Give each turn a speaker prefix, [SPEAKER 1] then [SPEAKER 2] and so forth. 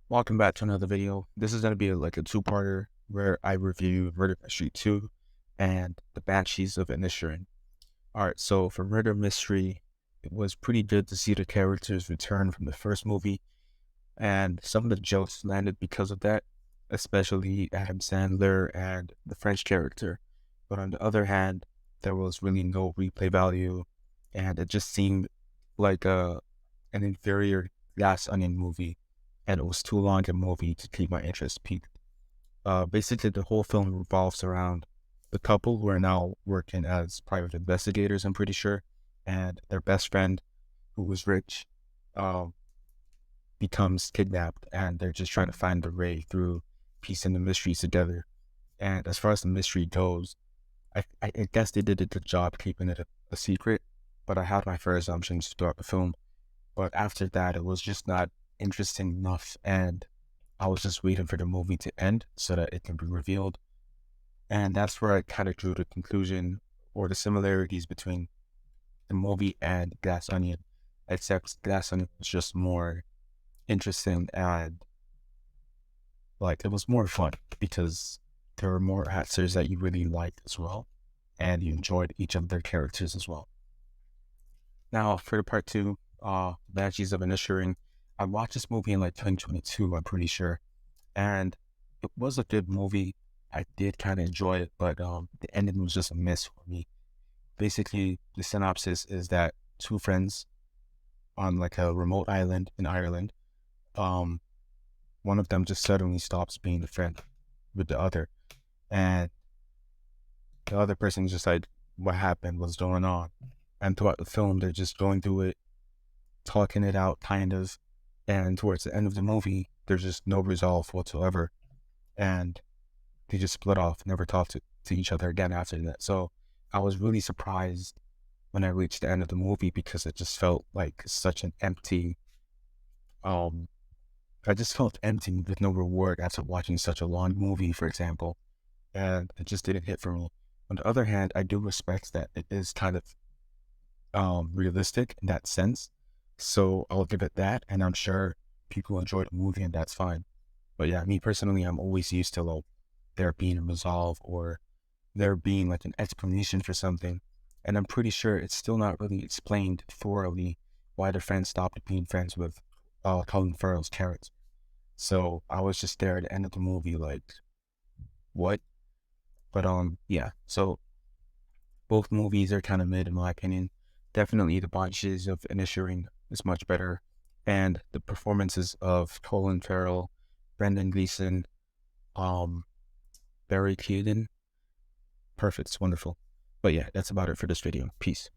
[SPEAKER 1] Welcome back to another video. This is going to be like a two-parter where I review Murder Mystery 2 and The Banshees of Inisherin. Alright, so for Murder Mystery, it was pretty good to see the characters return from the first movie, and some of the jokes landed because of that, especially Adam Sandler and the French character. But on the other hand, there was really no replay value, and it just seemed like an inferior Glass Onion movie, and it was too long a movie to keep my interest peaked. Basically, the whole film revolves around the couple who are now working as private investigators, I'm pretty sure, and their best friend, who was rich, um, becomes kidnapped, and they're just trying to find their way through piecing the mysteries together. And as far as the mystery goes, I guess they did a good job keeping it a secret, but I had my fair assumptions throughout the film. But after that, it was just not interesting enough, and I was just waiting for the movie to end so that it can be revealed. And that's where I kind of drew the conclusion or the similarities between the movie and Glass Onion, except Glass Onion was just more interesting and like it was more fun because there were more actors that you really liked as well, and you enjoyed each of their characters as well. Now, for the part two, Banshees of Inisherin, I watched this movie in like 2022, I'm pretty sure, and it was a good movie. I did kind of enjoy it, but the ending was just a miss for me. Basically, the synopsis is that two friends on like a remote island in Ireland, um, one of them just suddenly stops being a friend with the other, and the other person's just like, "What happened? What's going on?" And throughout the film, they're just going through it, talking it out, kind of. And towards the end of the movie, there's just no resolve whatsoever, and they just split off, never talked to each other again after that. So I was really surprised when I reached the end of the movie because it just felt like such an empty, um, I just felt empty with no reward after watching such a long movie, for example, and it just didn't hit for me. On the other hand, I do respect that it is kind of realistic in that sense. So I'll give it that, and I'm sure people enjoy the movie, and that's fine. But yeah, me personally, I'm always used to like there being a resolve or there being like an explanation for something. And I'm pretty sure it's still not really explained thoroughly why the friends stopped being friends with Colin Farrell's character. So I was just there at the end of the movie, like, what? But yeah. So both movies are kind of mid in my opinion. Definitely the Banshees of Inisherin is much better. And the performances of Colin Farrell, Brendan Gleeson, um, Barry Keoghan, perfect, it's wonderful. But yeah, that's about it for this video. Peace.